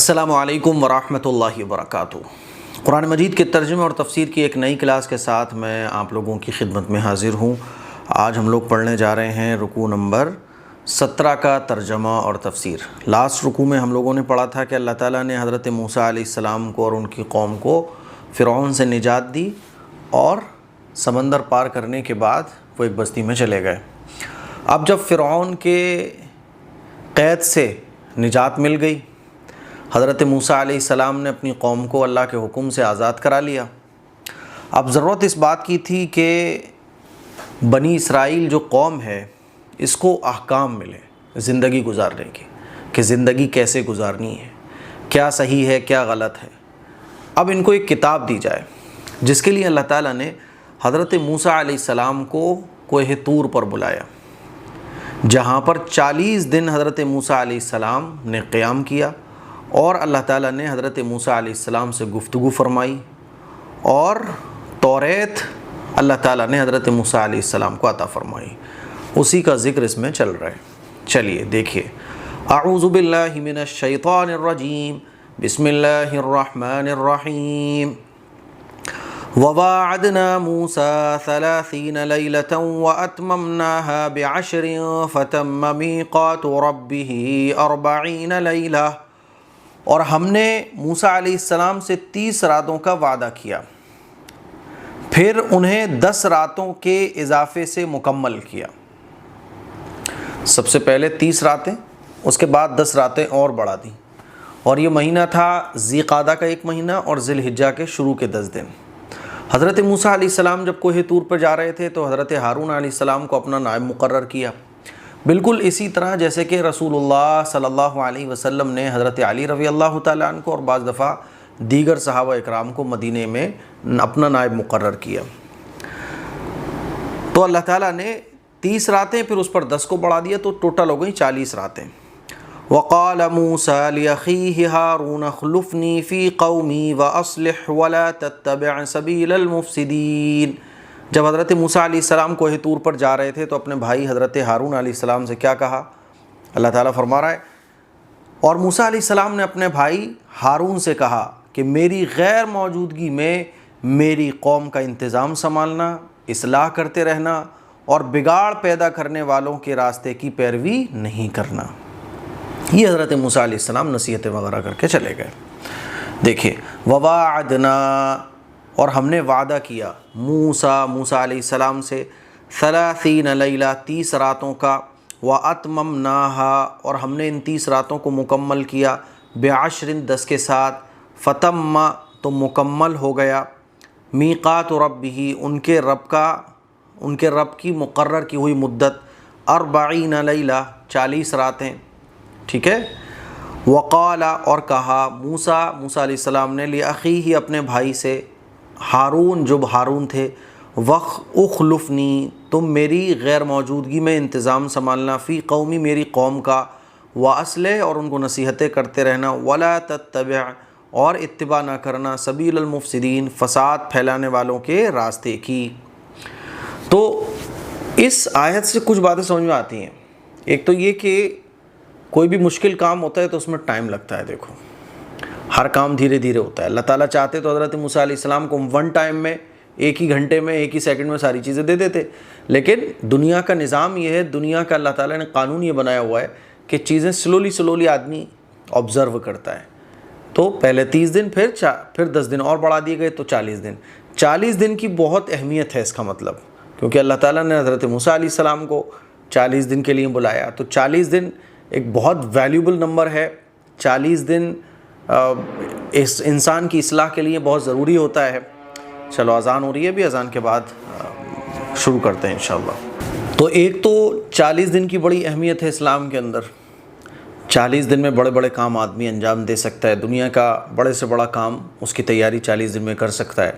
السلام علیکم ورحمۃ اللہ وبرکاتہ۔ قرآن مجید کے ترجمے اور تفسیر کی ایک نئی کلاس کے ساتھ میں آپ لوگوں کی خدمت میں حاضر ہوں۔ آج ہم لوگ پڑھنے جا رہے ہیں رکوع نمبر 17 کا ترجمہ اور تفسیر۔ لاسٹ رکوع میں ہم لوگوں نے پڑھا تھا کہ اللہ تعالیٰ نے حضرت موسیٰ علیہ السلام کو اور ان کی قوم کو فرعون سے نجات دی اور سمندر پار کرنے کے بعد وہ ایک بستی میں چلے گئے۔ اب جب فرعون کے قید سے نجات مل گئی، حضرت موسیٰ علیہ السلام نے اپنی قوم کو اللہ کے حکم سے آزاد کرا لیا۔ اب ضرورت اس بات کی تھی کہ بنی اسرائیل جو قوم ہے اس کو احکام ملے زندگی گزارنے کی، کہ زندگی کیسے گزارنی ہے، کیا صحیح ہے کیا غلط ہے۔ اب ان کو ایک کتاب دی جائے، جس کے لیے اللہ تعالیٰ نے حضرت موسیٰ علیہ السلام کو کوہ طور پر بلایا، جہاں پر 40 دن حضرت موسیٰ علیہ السلام نے قیام کیا اور اللہ تعالیٰ نے حضرت موسیٰ علیہ السلام سے گفتگو فرمائی، اور توریت اللہ تعالیٰ نے حضرت موسیٰ علیہ السلام کو عطا فرمائی۔ اسی کا ذکر اس میں چل رہا ہے۔ چلیے دیکھیے، اعوذ باللہ من الشیطان الرجیم، بسم اللہ الرحمن الرحیم۔ وَوَاعَدْنَا مُوسَىٰ 30 لَيْلَةً وَأَتْمَمْنَاهَا ب10 فَتَمَّ مِيقَاتُ رَبِّهِ 40 لَيْلَةً، اور ہم نے موسیٰ علیہ السلام سے 30 راتوں کا وعدہ کیا، پھر انہیں 10 راتوں کے اضافے سے مکمل کیا۔ سب سے پہلے 30 راتیں، اس کے بعد 10 راتیں اور بڑھا دیں، اور یہ مہینہ تھا ذی قعدہ کا ایک مہینہ اور ذی الحجہ کے شروع کے 10 دن۔ حضرت موسیٰ علیہ السلام جب کوہ طور پر جا رہے تھے تو حضرت ہارون علیہ السلام کو اپنا نائب مقرر کیا، بالکل اسی طرح جیسے کہ رسول اللہ صلی اللہ علیہ وسلم نے حضرت علی رضی اللہ تعالیٰ عنہ کو اور بعض دفعہ دیگر صحابہ اکرام کو مدینے میں اپنا نائب مقرر کیا۔ تو اللہ تعالیٰ نے 30 راتیں پھر اس پر 10 کو بڑھا دیا، تو ٹوٹل ہو گئی 40 راتیں۔ وَقَالَ مُوسَىٰ لِأَخِيهِ هَارُونَ اخْلُفْنِي فِي قَوْمِي وَأَصْلِحْ وَلَا تَتَّبِعْ سَبِيلَ الْمُفْسِدِينَ۔ جب حضرت موسیٰ علیہ السلام کوہ طور پر جا رہے تھے تو اپنے بھائی حضرت ہارون علیہ السلام سے کیا کہا؟ اللہ تعالیٰ فرما رہا ہے، اور موسیٰ علیہ السلام نے اپنے بھائی ہارون سے کہا کہ میری غیر موجودگی میں میری قوم کا انتظام سنبھالنا، اصلاح کرتے رہنا اور بگاڑ پیدا کرنے والوں کے راستے کی پیروی نہیں کرنا۔ یہ حضرت موسیٰ علیہ السلام نصیحتیں وغیرہ کر کے چلے گئے۔ دیکھیں، وَوَاعَدْنَا، اور ہم نے وعدہ کیا موسیٰ علیہ السلام سے 30 لیلہ 30 راتوں کا، وَأَتْمَمْنَاهَا، اور ہم نے ان 30 راتوں کو مکمل کیا، ب10 10 کے ساتھ، فَتَمَّ، تو مکمل ہو گیا، میقات ربہ، ان کے رب کی مقرر کی ہوئی مدت، 40 لیلہ 40 راتیں، ٹھیک ہے۔ وقال، اور کہا موسیٰ علیہ السلام نے، لِأَخِيهِ، اپنے بھائی سے، ہارون، جو ہارون تھے، اخلفنی، تم میری غیر موجودگی میں انتظام سنبھالنا، فی قومی، میری قوم کا، واصلح، اور ان کو نصیحتیں کرتے رہنا، ولا تتبع، اور اتباع نہ کرنا، سبیل المفسدین، فساد پھیلانے والوں کے راستے کی۔ تو اس آیت سے کچھ باتیں سمجھ میں آتی ہیں۔ ایک تو یہ کہ کوئی بھی مشکل کام ہوتا ہے تو اس میں ٹائم لگتا ہے، دیکھو ہر کام دھیرے دھیرے ہوتا ہے۔ اللہ تعالیٰ چاہتے تو حضرت موسیٰ علیہ السلام کو 1 ٹائم میں، ایک ہی گھنٹے میں، ایک ہی سیکنڈ میں ساری چیزیں دے دیتے، لیکن دنیا کا نظام یہ ہے، دنیا کا اللہ تعالیٰ نے قانون یہ بنایا ہوا ہے کہ چیزیں سلولی آدمی آبزرو کرتا ہے۔ تو پہلے 30 دن، پھر 10 دن اور بڑھا دیے گئے، تو 40 دن۔ 40 دن کی بہت اہمیت ہے اس کا مطلب، کیونکہ اللہ تعالیٰ نے حضرت موسیٰ علیہ السلام کو 40 دن کے لیے بلایا، تو 40 دن ایک بہت ویلیوبل نمبر ہے۔ 40 دن اس انسان کی اصلاح کے لیے بہت ضروری ہوتا ہے۔ چلو اذان ہو رہی ہے، ابھی اذان کے بعد شروع کرتے ہیں انشاءاللہ۔ تو ایک تو 40 دن کی بڑی اہمیت ہے اسلام کے اندر۔ 40 دن میں بڑے کام آدمی انجام دے سکتا ہے، دنیا کا بڑے سے بڑا کام اس کی تیاری 40 دن میں کر سکتا ہے۔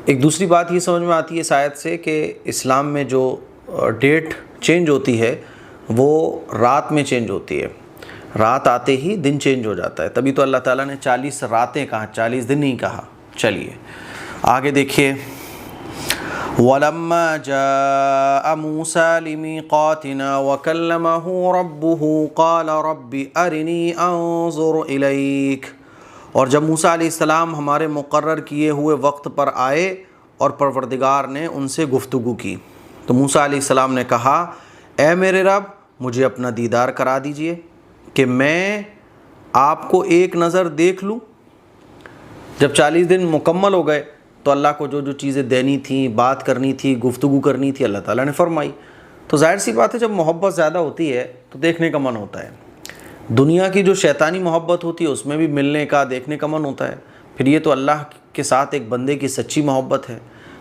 ایک دوسری بات یہ سمجھ میں آتی ہے اس آیت سے کہ اسلام میں جو ڈیٹ چینج ہوتی ہے وہ رات میں چینج ہوتی ہے، رات آتے ہی دن چینج ہو جاتا ہے، تبھی تو اللہ تعالیٰ نے 40 راتیں کہا، 40 دن نہیں کہا۔ چلیے آگے دیکھیے، وَلَمَّا جَاءَ مُوسَىٰ لِمِيقَاتِنَا وَكَلَّمَهُ رَبُّهُ قَالَ رَبِّ أَرِنِي أَنظُرْ إِلَيْكَ، اور جب موسیٰ علیہ السلام ہمارے مقرر کیے ہوئے وقت پر آئے اور پروردگار نے ان سے گفتگو کی، تو موسیٰ علیہ السلام نے کہا اے میرے رب مجھے اپنا دیدار کرا دیجئے کہ میں آپ کو ایک نظر دیکھ لوں۔ جب 40 دن مکمل ہو گئے تو اللہ کو جو جو چیزیں دینی تھیں، بات کرنی تھی، گفتگو کرنی تھی، اللہ تعالیٰ نے فرمائی۔ تو ظاہر سی بات ہے جب محبت زیادہ ہوتی ہے تو دیکھنے کا من ہوتا ہے۔ دنیا کی جو شیطانی محبت ہوتی ہے اس میں بھی ملنے کا، دیکھنے کا من ہوتا ہے، پھر یہ تو اللہ کے ساتھ ایک بندے کی سچی محبت ہے۔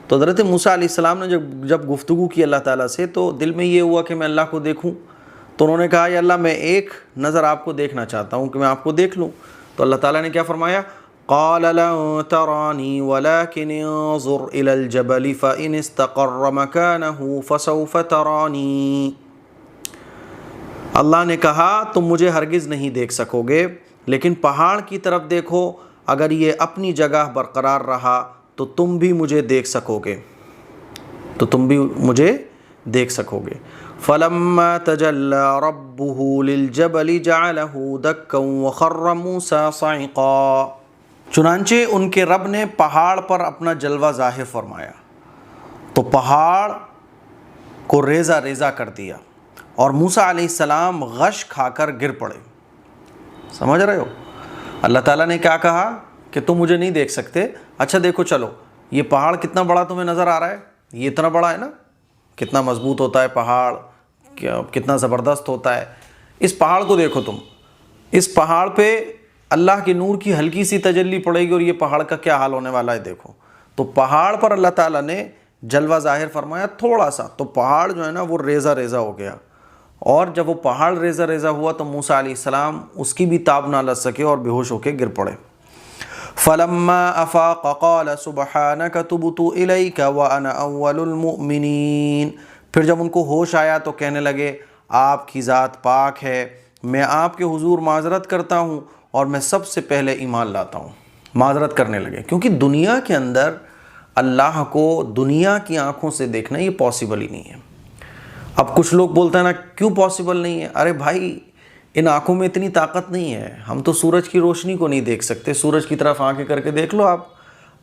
تو حضرت موسیٰ علیہ السلام نے جب گفتگو کی اللہ تعالیٰ سے تو دل میں یہ ہوا کہ میں اللہ کو دیکھوں، تو انہوں نے کہا یا اللہ میں ایک نظر آپ کو دیکھنا چاہتا ہوں کہ میں آپ کو دیکھ لوں۔ تو اللہ تعالیٰ نے کیا فرمایا؟ قال لن تراني ولكن انظر الى الجبل فإن استقر مكانه فسوف تراني، اللہ نے کہا تم مجھے ہرگز نہیں دیکھ سکو گے، لیکن پہاڑ کی طرف دیکھو، اگر یہ اپنی جگہ برقرار رہا تو تم بھی مجھے دیکھ سکو گے، دیکھ سکو گے۔ فلما تجلى ربه للجبل جعله دكا وخر موسى صعقا، چنانچہ ان کے رب نے پہاڑ پر اپنا جلوہ ظاہر فرمایا تو پہاڑ کو ریزہ ریزہ کر دیا اور موسیٰ علیہ السلام غش کھا کر گر پڑے۔ سمجھ رہے ہو؟ اللہ تعالیٰ نے کیا کہا کہ تم مجھے نہیں دیکھ سکتے، اچھا دیکھو چلو یہ پہاڑ کتنا بڑا تمہیں نظر آ رہا ہے، یہ اتنا بڑا ہے نا، کتنا مضبوط ہوتا ہے پہاڑ، کتنا زبردست ہوتا ہے، اس پہاڑ کو دیکھو تم، اس پہاڑ پہ اللہ کے نور کی ہلکی سی تجلی پڑے گی اور یہ پہاڑ کا کیا حال ہونے والا ہے دیکھو۔ تو پہاڑ پر اللہ تعالیٰ نے جلوہ ظاہر فرمایا تھوڑا سا، تو پہاڑ جو ہے نا وہ ریزہ ریزہ ہو گیا، اور جب وہ پہاڑ ریزہ ریزہ ہوا تو موسیٰ علیہ السلام اس کی بھی تاب نہ لگ سکے اور بے ہوش ہو کے گر پڑے۔ فلما افاق قال سبحانك تبت الیک وانا اول المؤمنین، پھر جب ان کو ہوش آیا تو کہنے لگے آپ کی ذات پاک ہے، میں آپ کے حضور معذرت کرتا ہوں اور میں سب سے پہلے ایمان لاتا ہوں۔ معذرت کرنے لگے کیونکہ دنیا کے اندر اللہ کو دنیا کی آنکھوں سے دیکھنا یہ پاسبل ہی نہیں ہے۔ اب کچھ لوگ بولتے ہیں نا کیوں پاسبل نہیں ہے؟ ارے بھائی ان آنکھوں میں اتنی طاقت نہیں ہے، ہم تو سورج کی روشنی کو نہیں دیکھ سکتے، سورج کی طرف آنکھیں کر کے دیکھ لو آپ،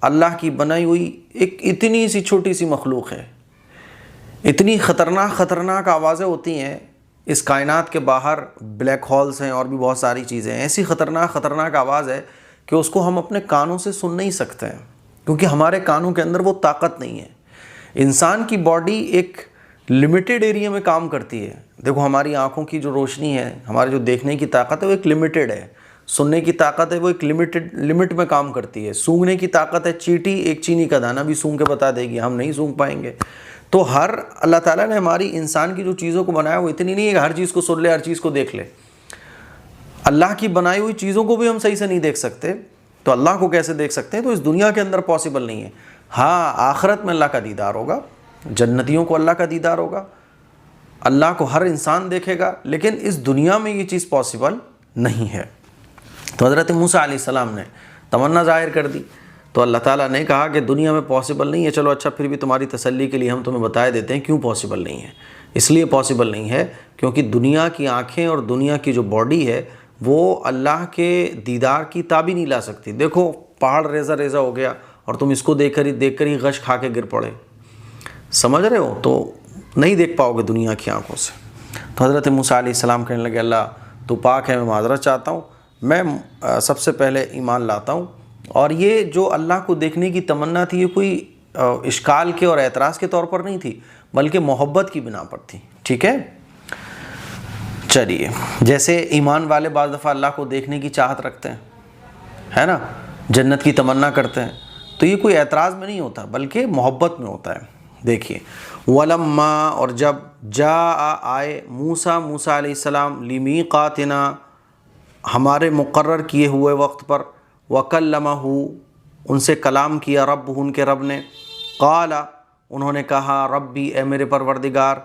اللہ کی بنائی ہوئی ایک اتنی سی چھوٹی سی مخلوق ہے، اتنی خطرناک آوازیں ہوتی ہیں اس کائنات کے باہر، بلیک ہولز ہیں اور بھی بہت ساری چیزیں ہیں، ایسی خطرناک آواز ہے کہ اس کو ہم اپنے کانوں سے سن نہیں سکتے ہیں کیونکہ ہمارے کانوں کے اندر وہ طاقت نہیں ہے۔ انسان کی باڈی ایک لمیٹڈ ایریا میں کام کرتی ہے، دیکھو ہماری آنکھوں کی جو روشنی ہے، ہمارے جو دیکھنے کی طاقت ہے وہ ایک لمیٹڈ ہے، سننے کی طاقت ہے وہ ایک لمٹ میں کام کرتی ہے، سونگھنے کی طاقت ہے، چیٹی ایک چینی کا دانہ بھی سونگھ کے بتا دے گی، ہم نہیں سونگھ پائیں گے۔ تو اللہ تعالیٰ نے ہماری انسان کی جو چیزوں کو بنایا وہ اتنی نہیں ہے کہ ہر چیز کو سن لے، ہر چیز کو دیکھ لے۔ اللہ کی بنائی ہوئی چیزوں کو بھی ہم صحیح سے نہیں دیکھ سکتے تو اللہ کو کیسے دیکھ سکتے ہیں؟ تو اس دنیا کے اندر پاسبل نہیں ہے۔ ہاں آخرت میں اللہ کا دیدار ہوگا، جنتیوں کو اللہ کا دیدار ہوگا، اللہ کو ہر انسان دیکھے گا، لیکن اس دنیا میں یہ چیز پاسبل نہیں ہے۔ تو حضرت موسیٰ علیہ السلام نے تمنا ظاہر کر دی تو اللہ تعالیٰ نے کہا کہ دنیا میں پاسبل نہیں ہے، چلو اچھا پھر بھی تمہاری تسلی کے لیے ہم تمہیں بتا دیتے ہیں کیوں پاسبل نہیں ہے۔ اس لیے پاسبل نہیں ہے کیونکہ دنیا کی آنکھیں اور دنیا کی جو باڈی ہے وہ اللہ کے دیدار کی تاب ہی نہیں لا سکتی۔ دیکھو پہاڑ ریزہ ریزہ ہو گیا اور تم اس کو دیکھ کر ہی غش کھا کے گر پڑے، سمجھ رہے ہو؟ تو نہیں دیکھ پاؤ گے دنیا کی آنکھوں سے۔ تو حضرت موسیٰ علیہ السلام کہنے لگے اللہ تو پاک ہے، میں معذرت چاہتا ہوں، میں سب سے پہلے ایمان لاتا ہوں۔ اور یہ جو اللہ کو دیکھنے کی تمنا تھی یہ کوئی اشکال کے اور اعتراض کے طور پر نہیں تھی بلکہ محبت کی بنا پر تھی، ٹھیک ہے؟ چلیے جیسے ایمان والے بعض دفعہ اللہ کو دیکھنے کی چاہت رکھتے ہیں، ہے نا، جنت کی تمنا کرتے ہیں، تو یہ کوئی اعتراض میں نہیں ہوتا بلکہ محبت میں ہوتا ہے۔ دیکھیے ولما، اور جب جاء آئے موسیٰ علیہ السلام لمیقاتنا ہمارے مقرر کیے ہوئے وقت پر، وکلمہ ان سے کلام کیا رب ان کے رب نے، قال انہوں نے کہا ربی اے میرے پروردگار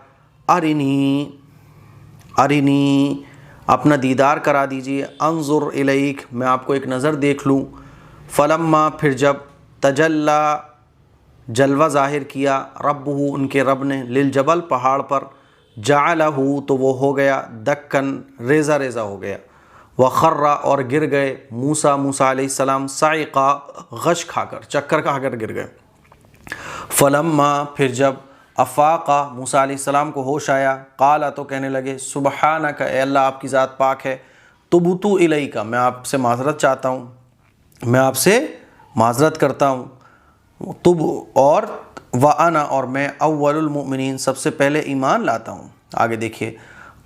ارنی اپنا دیدار کرا دیجئے، انظر الیک میں آپ کو ایک نظر دیکھ لوں۔ فلما پھر جب تجلی جلوہ ظاہر کیا ربہ ان کے رب نے للجبل پہاڑ پر جعلہ تو وہ ہو گیا دکن ریزہ ریزہ ہو گیا وخر اور گر گئے موسیٰ علیہ السلام صعقا غش کھا کر چکر کھا کر گر گئے فلما پھر جب افاقا موسیٰ علیہ السلام کو ہوش آیا قالا تو کہنے لگے سبحانک اے اللہ آپ کی ذات پاک ہے تبتو الیک میں آپ سے معذرت چاہتا ہوں میں آپ سے معذرت کرتا ہوں تب اور وانا اور میں اول المؤمنین سب سے پہلے ایمان لاتا ہوں. آگے دیکھیے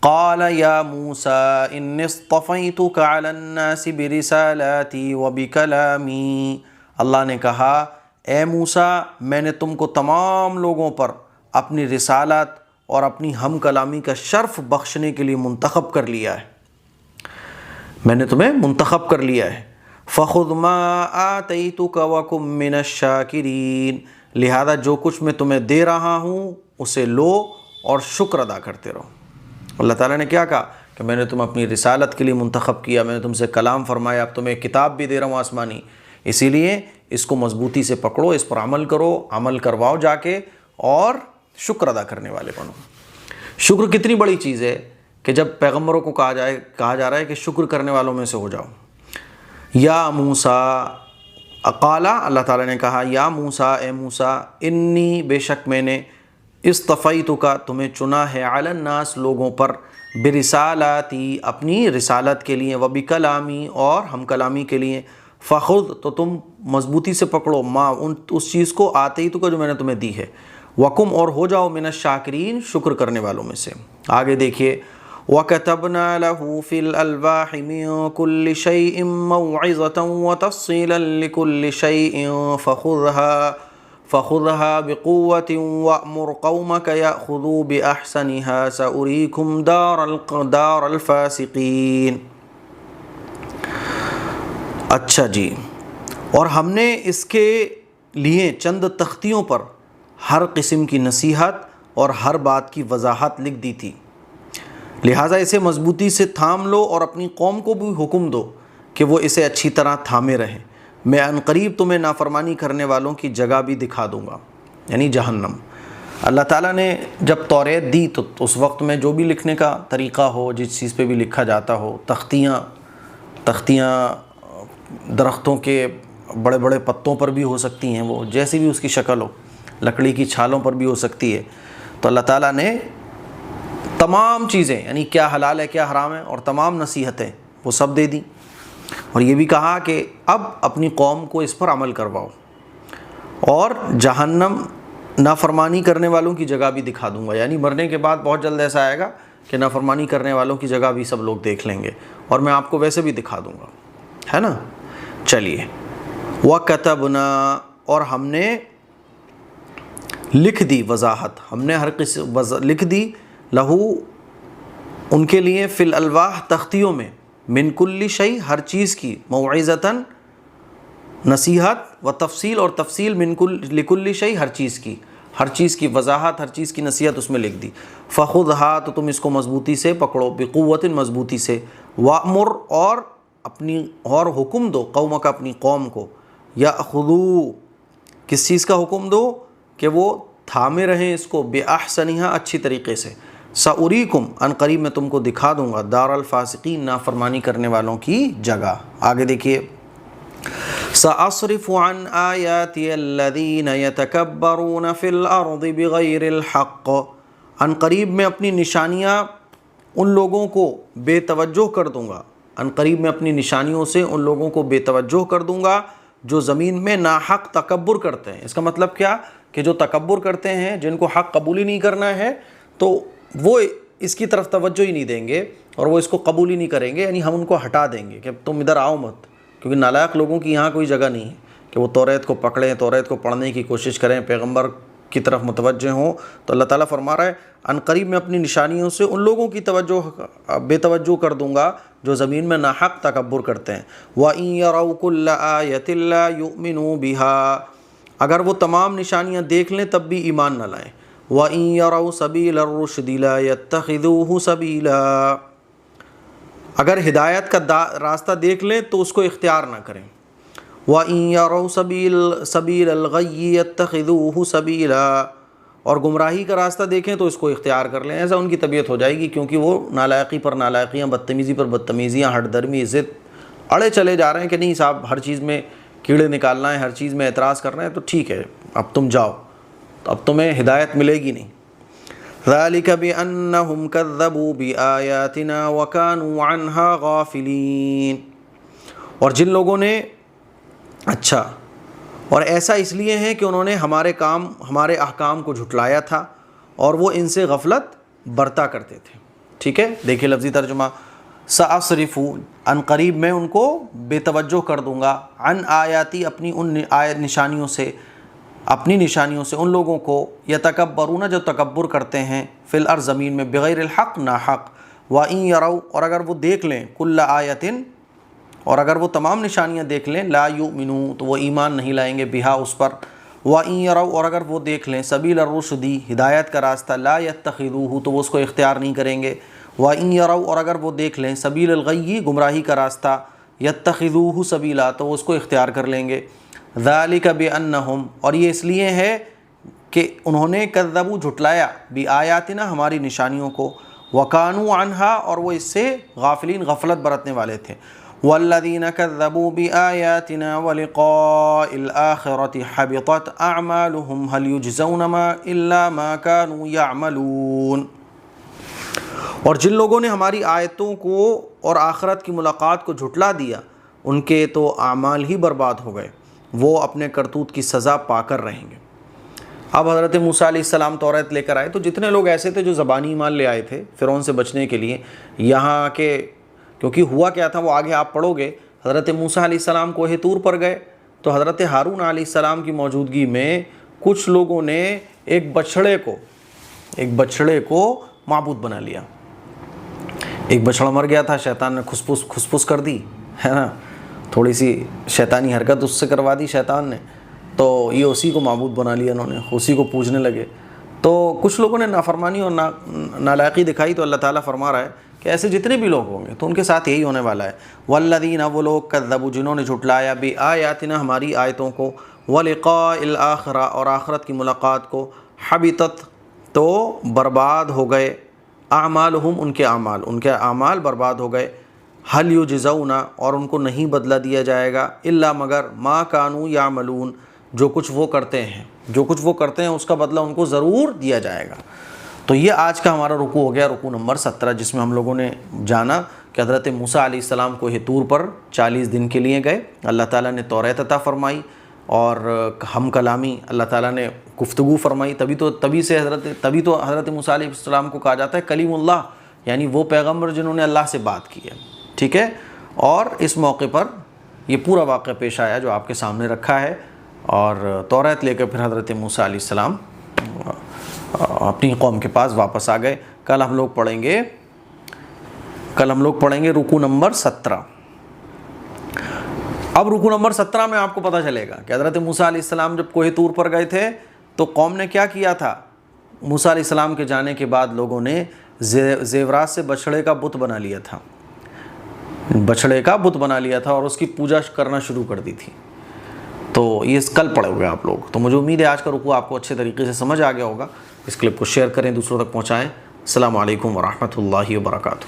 قال یا موسیٰ انی اصطفیتک علی الناس برسالاتی وبکلامی اللہ نے کہا اے موسیٰ میں نے تم کو تمام لوگوں پر اپنی رسالت اور اپنی ہم کلامی کا شرف بخشنے کے لیے منتخب کر لیا ہے میں نے تمہیں منتخب کر لیا ہے فخذ ما آتیتک وکن من الشاکرین لہذا جو کچھ میں تمہیں دے رہا ہوں اسے لو اور شکر ادا کرتے رہو. اللہ تعالیٰ نے کیا کہا کہ میں نے تم اپنی رسالت کے لیے منتخب کیا میں نے تم سے کلام فرمایا اب تمہیں کتاب بھی دے رہا ہوں آسمانی اسی لیے اس کو مضبوطی سے پکڑو اس پر عمل کرو عمل کرواؤ جا کے اور شکر ادا کرنے والے بنو. شکر کتنی بڑی چیز ہے کہ جب پیغمبروں کو کہا جا رہا ہے کہ شکر کرنے والوں میں سے ہو جاؤ. یا موسیٰ قالا اللہ تعالیٰ نے کہا یا موسیٰ اے موسیٰ انی بے شک میں نے اصطفیتک تمہیں چنا ہے علی الناس لوگوں پر برسالاتی اپنی رسالت کے لیے وبکلامی اور ہم کلامی کے لیے فخذ تو تم مضبوطی سے پکڑو ما اس چیز کو آتیتک جو میں نے تمہیں دی ہے وکم اور ہو جاؤ من الشاکرین شکر کرنے والوں میں سے. آگے دیکھیے وَكَتَبْنَا لَهُ فِي الْأَلْوَاحِ مِن كُلِّ شَيْءٍ مَوْعِظَةً وَتَفْصِيلًا لِكُلِّ شَيْءٍ فَخُذْهَا بِقُوَّةٍ وَأْمُرْ قَوْمَكَ يَأْخُذُوا بِأَحْسَنِهَا سَأُرِيكُمْ دَارَ الْفَاسِقِينَ. اچھا جی اور ہم نے اس کے لیے چند تختیوں پر ہر قسم کی نصیحت اور ہر بات کی وضاحت لکھ دی تھی لہٰذا اسے مضبوطی سے تھام لو اور اپنی قوم کو بھی حکم دو کہ وہ اسے اچھی طرح تھامے رہیں میں عنقریب تمہیں نافرمانی کرنے والوں کی جگہ بھی دکھا دوں گا یعنی جہنم. اللہ تعالیٰ نے جب توریت دی تو اس وقت میں جو بھی لکھنے کا طریقہ ہو جس چیز پہ بھی لکھا جاتا ہو تختیاں درختوں کے بڑے بڑے پتوں پر بھی ہو سکتی ہیں وہ جیسی بھی اس کی شکل ہو لکڑی کی چھالوں پر بھی ہو سکتی ہے تو اللہ تعالیٰ نے تمام چیزیں یعنی کیا حلال ہے کیا حرام ہے اور تمام نصیحتیں وہ سب دے دیں اور یہ بھی کہا کہ اب اپنی قوم کو اس پر عمل کرواؤ اور جہنم نافرمانی کرنے والوں کی جگہ بھی دکھا دوں گا یعنی مرنے کے بعد بہت جلد ایسا آئے گا کہ نافرمانی کرنے والوں کی جگہ بھی سب لوگ دیکھ لیں گے اور میں آپ کو ویسے بھی دکھا دوں گا ہے نا. چلیے وَكَتَبْنَا اور ہم نے لکھ دی وضاحت ہم نے ہر قسم لکھ دی لہو ان کے لیے فی الالواح تختیوں میں من کل شیء ہر چیز کی موعظتاً نصیحت و تفصیل اور تفصیل من لکل شیء ہر چیز کی وضاحت ہر چیز کی نصیحت اس میں لکھ دی. فخذھا تو تم اس کو مضبوطی سے پکڑو بقوت مضبوطی سے وامر اور حکم دو قومک اپنی قوم کو یاخذو کس چیز کا حکم دو کہ وہ تھامے رہیں اس کو باحسنھا اچھی طریقے سے سأریکم ان قریب میں تم کو دکھا دوں گا دار الفاسقین نافرمانی کرنے والوں کی جگہ. آگے دیکھیے سأصرف عن آیاتی الذین یتکبرون فی الارض بغیر الحق ان قریب میں اپنی نشانیاں ان لوگوں کو بے توجہ کر دوں گا ان قریب میں اپنی نشانیوں سے ان لوگوں کو بے توجہ کر دوں گا جو زمین میں ناحق تکبر کرتے ہیں. اس کا مطلب کیا کہ جو تکبر کرتے ہیں جن کو حق قبول ہی نہیں کرنا ہے تو وہ اس کی طرف توجہ ہی نہیں دیں گے اور وہ اس کو قبول ہی نہیں کریں گے یعنی ہم ان کو ہٹا دیں گے کہ تم ادھر آؤ مت کیونکہ نالائق لوگوں کی یہاں کوئی جگہ نہیں ہے کہ وہ توریت کو پکڑیں توریت کو پڑھنے کی کوشش کریں پیغمبر کی طرف متوجہ ہوں. تو اللہ تعالیٰ فرما رہا ہے ان قریب میں اپنی نشانیوں سے ان لوگوں کی بے توجہ کر دوں گا جو زمین میں ناحق تکبر کرتے ہیں. وَإِن يَرَوْا كُلَّ آيَةٍ لَا يُؤْمِنُوا بِهَا اگر وہ تمام نشانیاں دیکھ لیں تب بھی ایمان نہ لائیں. وَإِن يَرَوْا سَبِيلَ الرُّشْدِ لَا يَتَّخِذُوهُ سَبِيلًا اگر ہدایت کا راستہ دیکھ لیں تو اس کو اختیار نہ کریں. وَإِن يَرَوْا سَبِيلَ الْغَيِّ يَتَّخِذُوهُ سَبِيلًا، اور گمراہی کا راستہ دیکھیں تو اس کو اختیار کر لیں، ایسا ان کی طبیعت ہو جائے گی، کیونکہ وہ نالائقی پر نالائقیاں، بدتمیزی پر بدتمیزیاں، ہٹ درمی، ضد اڑے چلے جا رہے ہیں کہ نہیں صاحب ہر چیز میں کیڑے نکالنا ہے، ہر چیز میں اعتراض کرنا ہے، تو ٹھیک ہے اب تم جاؤ، تو اب تمہیں ہدایت ملے گی نہیں۔ ذَلِكَ بِأَنَّهُمْ كَذَّبُوا بِآيَاتِنَا وَكَانُوا عَنْهَا غَافِلِينَ، اور جن لوگوں نے اچھا، اور ایسا اس لیے ہے کہ انہوں نے ہمارے احکام کو جھٹلایا تھا اور وہ ان سے غفلت برتا کرتے تھے۔ ٹھیک ہے، دیکھیں لفظی ترجمہ، سأصرف، ان قریب میں ان کو بے توجہ کر دوں گا، عن آیاتی، اپنی ان نشانیوں سے، اپنی نشانیوں سے ان لوگوں کو، یتکبرون، جو تکبر کرتے ہیں، فی الارض، زمین میں، بغیر الحق، ناحق، وَإِن يَرَوْا، اور اگر وہ دیکھ لیں، کل آیتن، اور اگر وہ تمام نشانیاں دیکھ لیں، لا یؤمنون، تو وہ ایمان نہیں لائیں گے، بہا، اس پر، وَإِن يَرَوْا، اور اگر وہ دیکھ لیں، سبیل الرشد، ہدایت کا راستہ، لا یتخذوہ، تو وہ اس کو اختیار نہیں کریں گے، وَإِن يَرَوْا، اور اگر وہ دیکھ لیں، سبیل الغی، گمراہی کا راستہ، یتخذوہ سبیلا، تو وہ اس کو اختیار کر لیں گے۔ ذَلِكَ بِأَنَّهُمْ، اور یہ اس لیے ہے کہ انہوں نے کذبوا، جھٹلایا، بِآیاتنا، ہماری نشانیوں کو، وَكَانُوا عَنْهَا، اور وہ اس سے غافلین، غفلت برتنے والے تھے۔ وَالَّذِينَ كَذَّبُوا بِآيَاتِنَا وَلِقَاءِ الْآخِرَةِ حَبِطَتْ أَعْمَالُهُمْ هَلْ يُجْزَوْنَ إِلَّا مَا كَانُوا يَعْمَلُونَ، اور جن لوگوں نے ہماری آیتوں کو اور آخرت کی ملاقات کو جھٹلا دیا، ان کے تو اعمال ہی برباد ہو گئے، وہ اپنے کرتوت کی سزا پا کر رہیں گے۔ اب حضرت موسیٰ علیہ السلام توریت لے کر آئے، تو جتنے لوگ ایسے تھے جو زبانی ایمان لے آئے تھے فرعون سے بچنے کے لیے، یہاں کے، کیونکہ ہوا کیا تھا وہ آگے آپ پڑھو گے، حضرت موسیٰ علیہ السلام کوہ طور پر گئے، تو حضرت ہارون علیہ السلام کی موجودگی میں کچھ لوگوں نے ایک بچھڑے کو معبود بنا لیا۔ ایک بچھڑا مر گیا تھا، شیطان نے کھسپس کر دی، ہے نا، تھوڑی سی شیطانی حرکت اس سے کروا دی شیطان نے، تو یہ اسی کو معبود بنا لیا، انہوں نے اسی کو پوجنے لگے۔ تو کچھ لوگوں نے نافرمانی اور نالائقی دکھائی، تو اللہ تعالیٰ فرما رہا ہے کہ ایسے جتنے بھی لوگ ہوں گے تو ان کے ساتھ یہی ہونے والا ہے۔ والذین، وہ لوگ، کذبوا، جنہوں نے جھٹلایا، بآیاتنا، ہماری آیتوں کو، ولقاء الآخرہ، اور آخرت کی ملاقات کو، حبطت، تو برباد ہو گئے، اعمالہم، ان کے اعمال برباد ہو گئے، حل یجزون، اور ان کو نہیں بدلہ دیا جائے گا، الا، مگر، ما کانوا یعملون، جو کچھ وہ کرتے ہیں اس کا بدلہ ان کو ضرور دیا جائے گا۔ تو یہ آج کا ہمارا رکوع ہو گیا، رکوع نمبر 17، جس میں ہم لوگوں نے جانا کہ حضرت موسیٰ علیہ السلام کوہ طور پر 40 دن کے لیے گئے، اللہ تعالیٰ نے توریت عطا فرمائی اور ہم کلامی اللہ تعالیٰ نے گفتگو فرمائی، تبھی تو حضرت موسیٰ علیہ السلام کو کہا جاتا ہے کلیم اللہ، یعنی وہ پیغمبر جنہوں نے اللہ سے بات کی ہے۔ ٹھیک ہے، اور اس موقع پر یہ پورا واقعہ پیش آیا جو آپ کے سامنے رکھا ہے، اور توریت لے کر پھر حضرت موسیٰ علیہ السلام اپنی قوم کے پاس واپس آ گئے۔ کل ہم لوگ پڑھیں گے رکوع نمبر 17۔ اب رکوع نمبر 17 میں آپ کو پتہ چلے گا کہ حضرت موسیٰ علیہ السلام جب کوہ طور پر گئے تھے تو قوم نے کیا کیا تھا۔ موسیٰ علیہ السلام کے جانے کے بعد لوگوں نے زیورات سے بچھڑے کا بت بنا لیا تھا اور اس کی پوجا کرنا شروع کر دی تھی۔ تو یہ کل پڑھے ہوئے آپ لوگ، تو مجھے امید ہے آج کا رکوع آپ کو اچھے طریقے سے سمجھ آ گیا ہوگا۔ اس کلپ کو شیئر کریں، دوسروں تک پہنچائیں۔ السلام علیکم ورحمۃ اللہ وبرکاتہ۔